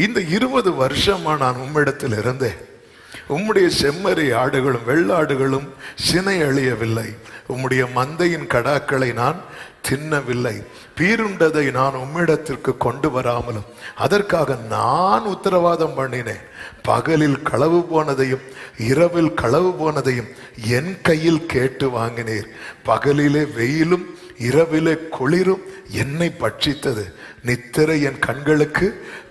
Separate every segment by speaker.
Speaker 1: இந்த 20 வருஷமா நான் உம்மிடத்தில் இருந்தேன். உம்முடைய செம்மறி ஆடுகளும் வெள்ளாடுகளும் சினை அழியவில்லை. உம்முடைய மந்தையின் கடாக்களை நான் தின்னவில்லை. பீருண்டதை நான் உம்மிடத்திற்கு கொண்டு வராமலும் அதற்காக நான் உத்தரவாதம் பண்ணினேன். பகலில் களவு போனதையும் இரவில் களவு போனதையும் என் கையில் கேட்டு வாங்கினீர். பகலிலே வெயிலும் இரவிலே குளிரும் என்னை பட்சித்தது. நித்திரை என் கண்களுக்கு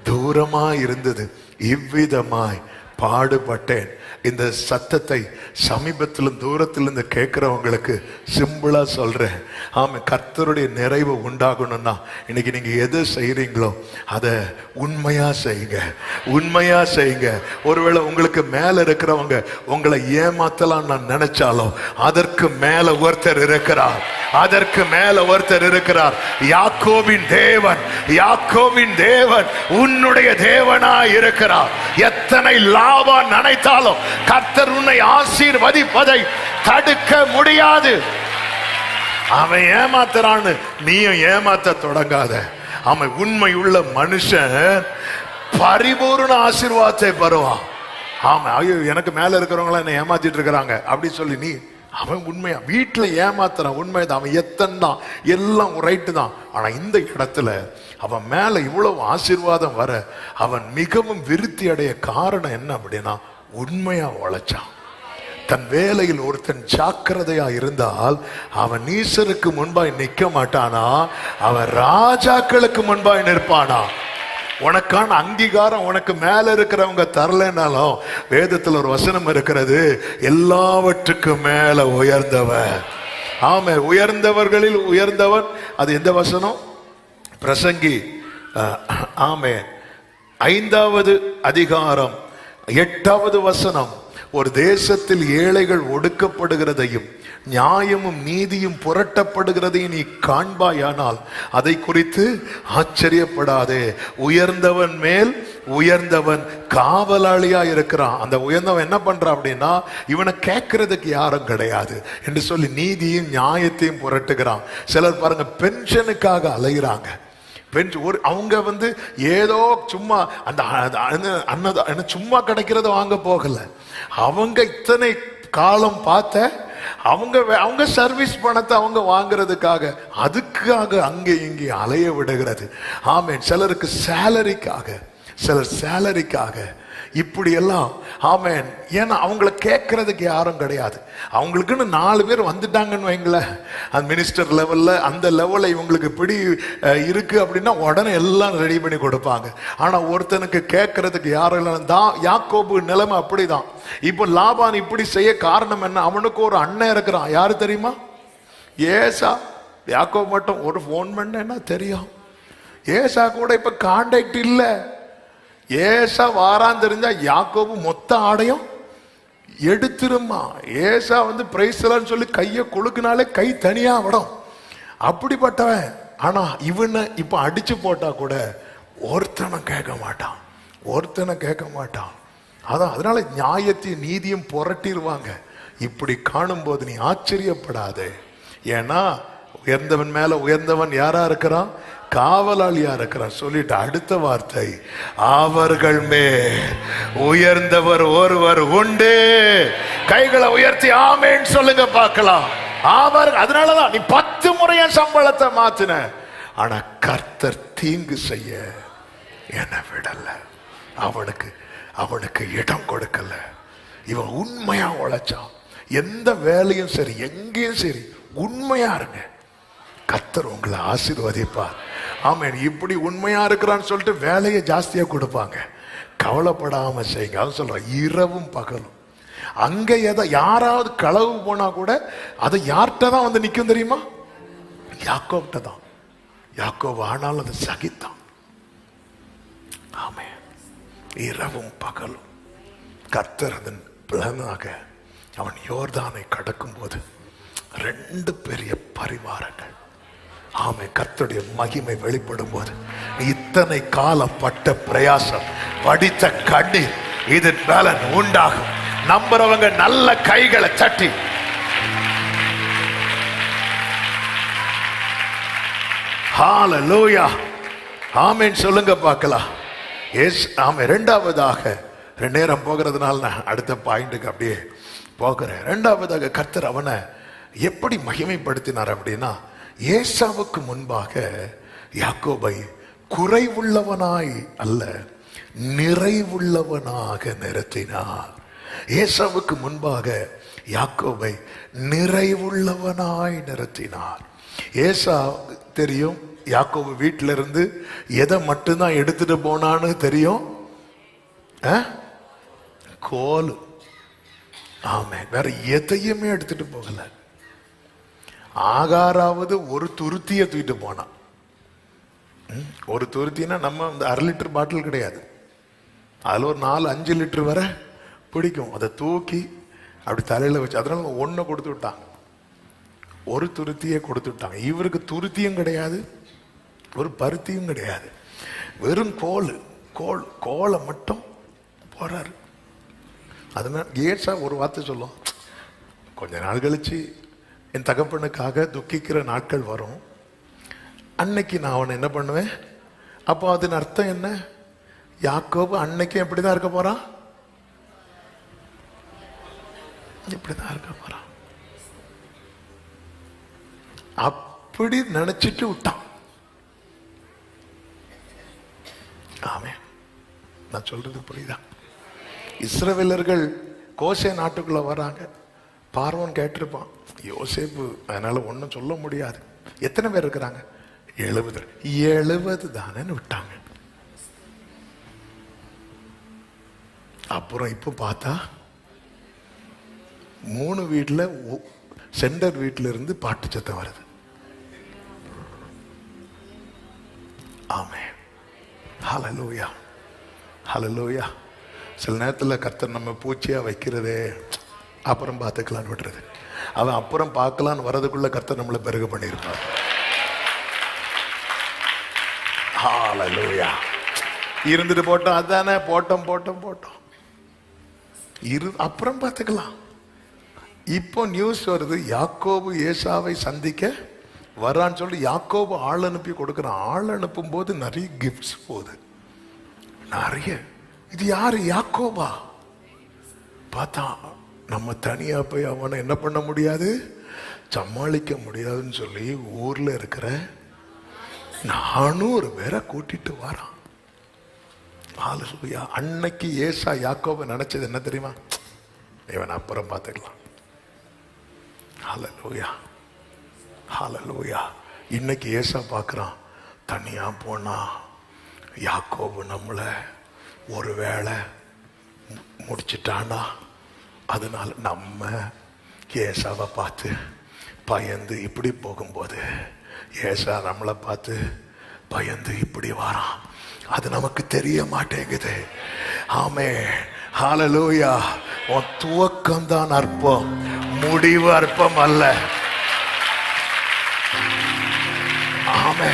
Speaker 1: தூரமாய் இருந்தது. இவ்விதமாய் பாடுபட்டேன். இந்த சத்தத்தை சமீபத்திலும் தூரத்திலிருந்து கேட்கிறவங்களுக்கு சிம்பிளா சொல்றேன். ஆமா, கர்த்தருடைய நிறைவு உண்டாகணும்னா இன்னைக்கு நீங்க எது செய்றீங்களோ அதை உண்மையா செய்யுங்க, உண்மையா செய்யுங்க. ஒருவேளை உங்களுக்கு மேல இருக்கிறவங்க உங்களை ஏமாத்தலாம் நான் நினைச்சாலும் அதற்கு மேல ஒருத்தர் இருக்கிறார், அதற்கு மேல ஒருத்தர் இருக்கிறார். யாக்கோபின் தேவன், யாக்கோபின் தேவன் உன்னுடைய தேவனாய் இருக்கிறார். எத்தனை லாபம் நினைத்தாலும் கர்த்தர் உன்னை ஆசீர்வதிப்பதை தடுக்க முடியாது. அவன் ஏமாத்துறான்னு நீயும் ஏமாத்த தொடங்காத. அவன் உண்மை உள்ள மனுஷன் பரிபூர்ண ஆசீர்வாதத்தை பெறுவான். ஆமா, ஐயோ எனக்கு மேல இருக்கிறவங்களா என்ன ஏமாத்திட்டு இருக்கிறாங்க அப்படி சொல்லி நீ, அவன் உண்மையா வீட்டுல ஏமாத்துறான், உண்மைதான். அவன் எத்தன்தான், எல்லாம் ரைட்டு தான். ஆனா இந்த இடத்துல அவன் மேல இவ்வளவு ஆசீர்வாதம் வர அவன் மிகவும் விருத்தி அடைய காரணம் என்ன அப்படின்னா உண்மையா உழைச்சான். தன் வேலையில் ஒருத்தன் ஜாக்கிரதையா இருந்தால் அவன் நீசருக்கு முன்பாய் நிற்க மாட்டானா, அவன் ராஜாக்களுக்கு முன்பாய் நிற்பானா. உனக்கான அங்கீகாரம் உனக்கு மேல இருக்கிறவங்க தரலனாலும் வேதத்தில் ஒரு வசனம் இருக்கிறது, எல்லாவற்றுக்கும் மேல உயர்ந்தவன். ஆமே, உயர்ந்தவர்களில் உயர்ந்தவன். அது எந்த வசனம்? பிரசங்கி ஆமே 5வது அதிகாரம் 8வது வசனம். ஒரு தேசத்தில் ஏழைகள் ஒடுக்கப்படுகிறதையும் நியாயமும் நீதியும் புரட்டப்படுகிறதையும் நீ காண்பாயானால் அதை குறித்து ஆச்சரியப்படாதே. உயர்ந்தவன் மேல் உயர்ந்தவன் காவலாளியா இருக்கிறான். அந்த உயர்ந்தவன் என்ன பண்றான் அப்படின்னா இவனை கேட்கறதுக்கு யாரும் கிடையாது என்று சொல்லி நீதியும் நியாயத்தையும் புரட்டுகிறான். சிலர் பாருங்க பென்ஷனுக்காக அலைகிறாங்க. அவங்க ஏதோ சும்மா அந்த சும்மா கிடைக்கிறத வாங்க போகல. அவங்க இத்தனை காலம் பார்த்த அவங்க சர்வீஸ் பணத்தை அவங்க வாங்குறதுக்காக அதுக்காக அங்கே இங்கே அலைய விடுகிறது. ஆமேன். சிலருக்கு சேலரிக்காக, சிலர் சேலரிக்காக இப்படி எல்லாம். ஆமேன். ஏன்னா அவங்கள கேட்கறதுக்கு யாரும் கிடையாது. அவங்களுக்குன்னு 4 பேர் வந்துட்டாங்கன்னு வைங்களேன், அந்த மினிஸ்டர் லெவல்ல அந்த லெவல்ல இவங்களுக்கு இப்படி இருக்கு அப்படின்னா உடனே எல்லாம் ரெடி பண்ணி கொடுப்பாங்க. ஆனா ஒருத்தனுக்கு கேட்கறதுக்கு யாரும் இல்லை. யாக்கோபு நிலைமை அப்படிதான். இப்போ லாபான் இப்படி செய்ய காரணம் என்ன? அவனுக்கு ஒரு அண்ணன் இருக்கிறான். யாரு தெரியுமா? ஏசா. யாக்கோபு மட்டும் ஒரு போன் பண்ணா தெரியும். ஏசா கூட இப்ப கான்டாக்ட் இல்லை. ஏசா வாரான் தெரிஞ்சா யாக்கோபு மொத்த ஆடையும் எடுத்துருமா. ஏசா பிரைஸ்லான்னு சொல்லி கையை கொழுக்குனாலே கை தனியா விடும். அப்படிப்பட்டவன். ஆனா இவனை இப்ப அடிச்சு போட்டா கூட ஒருத்தனை கேட்க மாட்டான், ஒருத்தனை கேட்க மாட்டான். அதான் அதனால நியாயத்தையும் நீதியும் புரட்டிடுவாங்க. இப்படி காணும் போது நீ ஆச்சரியப்படாதே. ஏன்னா உயர்ந்தவன் மேல உயர்ந்தவன் யாரா இருக்கிறான்? காவலாளியா இருக்கிறார். சொல்லிட்டு அடுத்த வார்த்தை, அவர்கள் மேல் உயர்ந்தவர் ஒருவர் உண்டு. கைகளை உயர்த்தி ஆமேன்னு சொல்லுங்க பார்க்கலாம். அவர் அதனாலதான் நீ 10 முறையா சம்பளத்தை மாத்தின, ஆனா கர்த்தர் தீங்கு செய்ய என்ன விடல. அவனுக்கு இடம் கொடுக்கல. இவன் உண்மையா உழைச்சான். எந்த வேலையும் சரி, எங்கேயும் சரி, உண்மையா இருங்க, கர்த்தர் உங்களை ஆசீர்வதிப்பார். ஆமேன். இப்படி உண்மையா இருக்கிறான்னு சொல்லிட்டு வேலையை ஜாஸ்தியா கொடுப்பாங்க. கவலைப்படாம செய்யுங்க. அது சொல்றேன், இரவும் பகலும். அங்க யாராவது களவு போனா கூட அதை யார்கிட்ட தான் நிக்கும் தெரியுமா? யாக்கோப்ட தான். யாக்கோபு ஆனாலும் அதை சகித்தான். ஆமேன். இரவும் பகலும் கர்த்தர் அதன் பலனாக அவன் யோர்தானை கடக்கும் போது 2 பெரிய பரிவாரங்கள். ஆமை, கர்த்தருடைய மகிமை வெளிப்படும் போது இத்தனை காலம் பட்ட பிரயாசம், வடித்த கண்ணீர், இதன் பலன் உண்டாகும். நம்புறவங்க நல்ல கைகளை தட்டி ஹல்லேலூயா ஆமென் சொல்லுங்க பார்க்கலாம். ஆமா. இரண்டாவதாக, நேரம் போகிறதுனால நான் அடுத்த பாயிண்ட்டுக்கு அப்படியே போகிறேன். இரண்டாவதாக கர்த்தர் அவனை எப்படி மகிமைப்படுத்தினார் அப்படின்னா, ஏசாவுக்கு முன்பாக யாக்கோபை குறைவுள்ளவனாய் அல்ல, நிறைவுள்ளவனாக நிறுத்தினார். ஏசாவுக்கு முன்பாக யாக்கோபை நிறைவுள்ளவனாய் நிறுத்தினார். ஏசா தெரியும், யாக்கோபு வீட்டில இருந்து எதை மட்டும்தான் எடுத்துட்டு போனான்னு தெரியும், கோல். ஆமே, வேற எதையுமே எடுத்துட்டு போகல. ஆகாராவது ஒரு துருத்திய தூக்கிட்டு போனான். ஒரு துருத்தினா நம்ம இந்த 1/2 லிட்டர் பாட்டில் கிடையாது, அதுல ஒரு 4-5 லிட்டர் வரை பிடிக்கும். அதை தூக்கி அப்படி தலையில வச்சு, அதனால ஒன்றை கொடுத்து விட்டாங்க, ஒரு துருத்தியை கொடுத்து விட்டாங்க. இவருக்கு துருத்தியும் கிடையாது, ஒரு பருத்தியும் கிடையாது, வெறும் கோலை மட்டும் போறாரு. அதனால ஏசா ஒரு வார்த்தை சொல்லும், கொஞ்ச நாள் கழிச்சு என் தகப்பனுக்காக துக்கிக்கிற நாட்கள் வரும், அன்னைக்கு நான் அவனை என்ன பண்ணுவேன். அப்போ அதன் அர்த்தம் என்ன? யாக்கோபு அன்னைக்கு எப்படிதான் இருக்க போறான், இப்படிதான் இருக்க போறான். அப்படி நினைச்சிட்டு விட்டான். ஆமே, நான் சொல்றது புரியுதா? இஸ்ரவேலர்கள் கோசே நாட்டுக்குள்ள வராங்க. பார்வோன் கேட்டிருப்பான், யோசேப்பு அதனால ஒன்னும் சொல்ல முடியாது, எத்தனை பேர் இருக்கிறாங்க? 70 தானே விட்டாங்க. அப்புறம் இப்ப பார்த்தா 3 வீட்டுல சென்டர் வீட்டுல இருந்து பாட்டு சத்தம் வருது. ஆமே, ஹல்லேலூயா, ஹல்லேலூயா. சில நேரத்தில் கர்த்தர் நம்ம பூச்சியா வைக்கிறதே அப்புறம் பார்த்துக்கலான்னு விடுறது. அவன் அப்புறம் பார்க்கலான்னு வர்றதுக்குள்ள கர்த்தர் நம்மளை பெருக பண்ணியிருப்பார். ஹல்லேலூயா. இருந்துட்டு போட்டோம், அதானே போட்டோம் அப்புறம் பார்த்துக்கலாம். இப்போ நியூஸ் வருது, யாக்கோபு ஏசாவை சந்திக்க வரான்னு சொல்லி யாக்கோபு ஆள் அனுப்பி கொடுக்குறான். ஆள் அனுப்பும் போது நிறைய கிஃப்ட்ஸ் போகுது, நிறைய. இது யாரு? யாக்கோபா. பார்த்தா நம்ம தனியா போய் அவனை என்ன பண்ண முடியாது, சமாளிக்க முடியாதுன்னு சொல்லி ஊர்ல இருக்கிற 400 பேரை கூட்டிட்டு வரான். ஹல்லேலூயா. அன்னைக்கு ஏசா யாக்கோபை நினைச்சது என்ன தெரியுமா? இவன் அப்புறம் பார்த்துக்கலாம். ஹல்லேலூயா, ஹல்லேலூயா. இன்னைக்கு ஏசா பார்க்குறான், தனியா போனா யாக்கோபு நம்மளை ஒருவேளை முடிச்சிட்டானா, அதனால நம்ம ஏசாவை பார்த்து பயந்து இப்படி போகும்போது ஏசா நம்மளை பார்த்து பயந்து இப்படி வரான். அது நமக்கு தெரிய மாட்டேங்குது. ஆமே, ஹல்லேலூயா. உன் துவக்கம் தான் அற்பம், முடிவு அற்பம் அல்ல. ஆமே.